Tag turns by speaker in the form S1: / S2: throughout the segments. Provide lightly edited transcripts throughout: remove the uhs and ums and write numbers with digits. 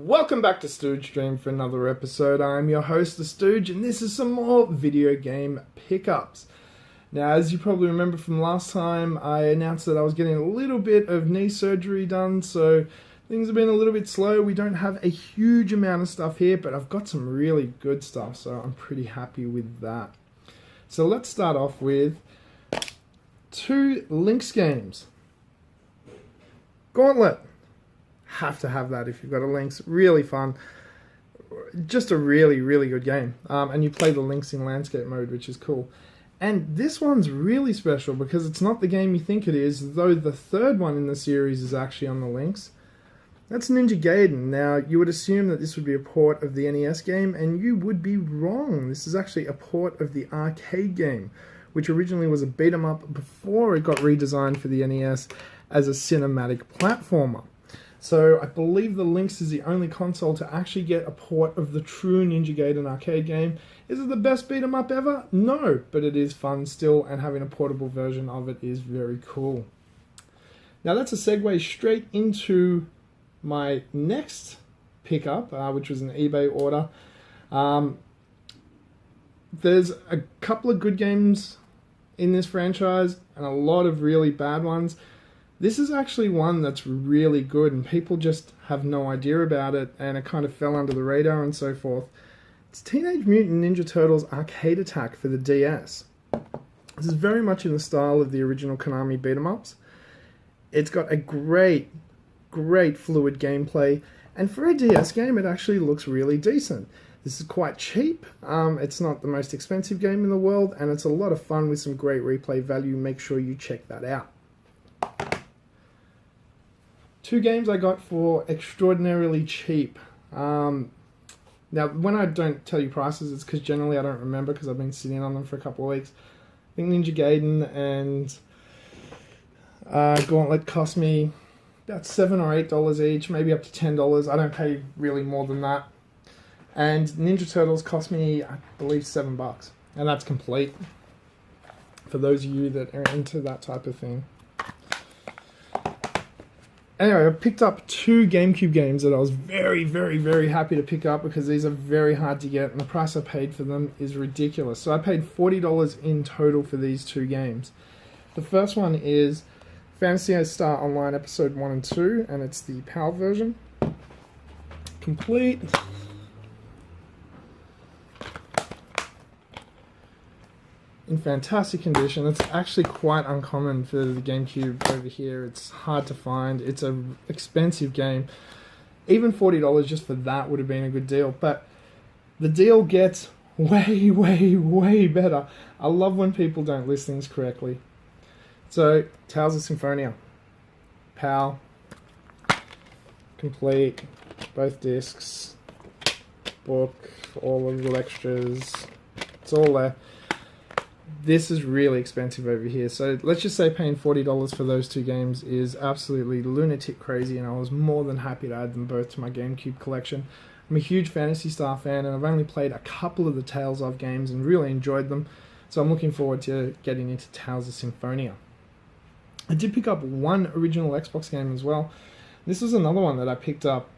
S1: Welcome back to Stooge Stream for another episode. I'm your host, the Stooge, and this is some more video game pickups. Now, as you probably remember from last time, I announced that I was getting a little bit of knee surgery done, so things have been a little bit slow. We don't have a huge amount of stuff here, but I've got some really good stuff, so I'm pretty happy with that. So let's start off with two Lynx games. Gauntlet. Have to have that if you've got a Lynx. Really fun. Just a really, really good game. And you play the Lynx in landscape mode, which is cool. And this one's really special because it's not the game you think it is, though the third one in the series is actually on the Lynx. That's Ninja Gaiden. Now, you would assume that this would be a port of the NES game, and you would be wrong. This is actually a port of the arcade game, which originally was a beat-em-up before it got redesigned for the NES as a cinematic platformer. So I believe the Lynx is the only console to actually get a port of the true Ninja Gaiden arcade game. Is it the best beat 'em up ever? No, but it is fun still, and having a portable version of it is very cool. Now that's a segue straight into my next pickup, which was an eBay order. There's a couple of good games in this franchise and a lot of really bad ones. This is actually one that's really good and people just have no idea about it, and it kind of fell under the radar and so forth. It's Teenage Mutant Ninja Turtles Arcade Attack for the DS. This is very much in the style of the original Konami beat-em-ups. It's got a great fluid gameplay, and for a DS game it actually looks really decent. This is quite cheap, it's not the most expensive game in the world, and it's a lot of fun with some great replay value. Make sure you check that out. Two games I got for extraordinarily cheap. Now, when I don't tell you prices, it's because generally I don't remember because I've been sitting on them for a couple of weeks. I think Ninja Gaiden and Gauntlet cost me about $7 or $8 each, maybe up to $10. I don't pay really more than that. And Ninja Turtles cost me, I believe, $7. And that's complete. For those of you that are into that type of thing. Anyway, I picked up two Gamecube games that I was very, very, very happy to pick up because these are very hard to get and the price I paid for them is ridiculous. So I paid $40 in total for these two games. The first one is Phantasy Star Online Episode 1 and 2, and it's the PAL version. Complete. In fantastic condition. It's actually quite uncommon for the Gamecube over here. It's hard to find. It's an expensive game. Even $40 just for that would have been a good deal. But the deal gets way, way, way better. I love when people don't list things correctly. So, Tales of Symphonia. PAL. Complete. Both discs. Book. All of the little extras. It's all there. This is really expensive over here, so let's just say paying $40 for those two games is absolutely lunatic crazy, and I was more than happy to add them both to my GameCube collection. I'm a huge Phantasy Star fan, and I've only played a couple of the Tales of games and really enjoyed them, so I'm looking forward to getting into Tales of Symphonia. I did pick up one original Xbox game as well. This was another one that I picked up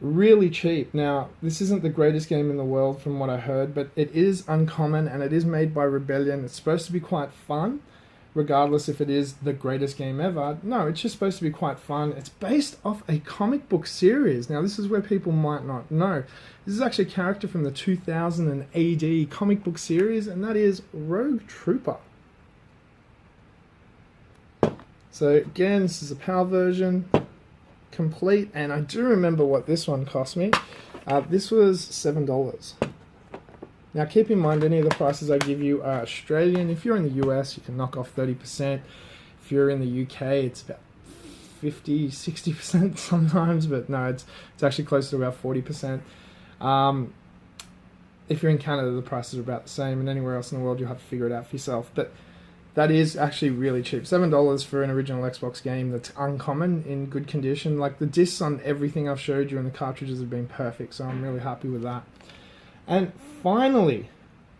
S1: really cheap. Now, this isn't the greatest game in the world from what I heard, but it is uncommon and it is made by Rebellion. It's supposed to be quite fun, regardless if it is the greatest game ever. No, it's just supposed to be quite fun. It's based off a comic book series. Now, this is where people might not know. This is actually a character from the 2000 AD comic book series, and that is Rogue Trooper. So, again, this is a PAL version. Complete, and I do remember what this one cost me. This was $7. Now keep in mind, any of the prices I give you are Australian. If you're in the US, you can knock off 30%. If you're in the UK, it's about 50-60% sometimes, but no, it's actually close to about 40%. If you're in Canada, the prices are about the same, and anywhere else in the world you'll have to figure it out for yourself. But that is actually really cheap. $7 for an original Xbox game that's uncommon, in good condition. Like, the discs on everything I've showed you and the cartridges have been perfect, so I'm really happy with that. And finally,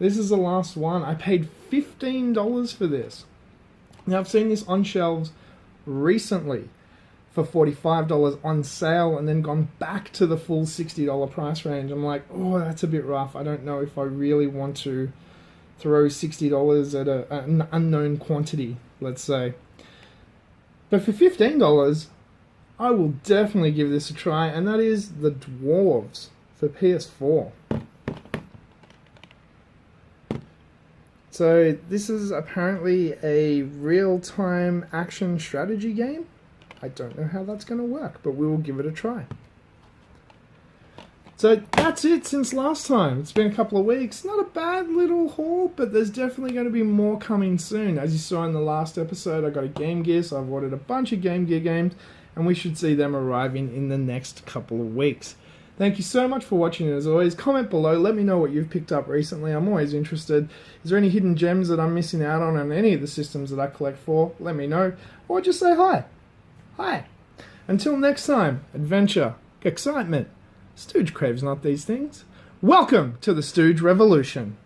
S1: this is the last one. I paid $15 for this. Now, I've seen this on shelves recently for $45 on sale and then gone back to the full $60 price range. I'm like, oh, that's a bit rough. I don't know if I really want to throw $60 at an unknown quantity, let's say. But for $15, I will definitely give this a try, and that is the Dwarves for PS4. So this is apparently a real-time action strategy game. I don't know how that's going to work, but we will give it a try. So that's it since last time. It's been a couple of weeks. Not a bad little haul, but there's definitely going to be more coming soon. As you saw in the last episode, I got a Game Gear, so I've ordered a bunch of Game Gear games, and we should see them arriving in the next couple of weeks. Thank you so much for watching. As always, comment below. Let me know what you've picked up recently. I'm always interested. Is there any hidden gems that I'm missing out on any of the systems that I collect for? Let me know. Or just say hi. Hi. Until next time, adventure, excitement. Stooge craves not these things. Welcome to the Stooge Revolution.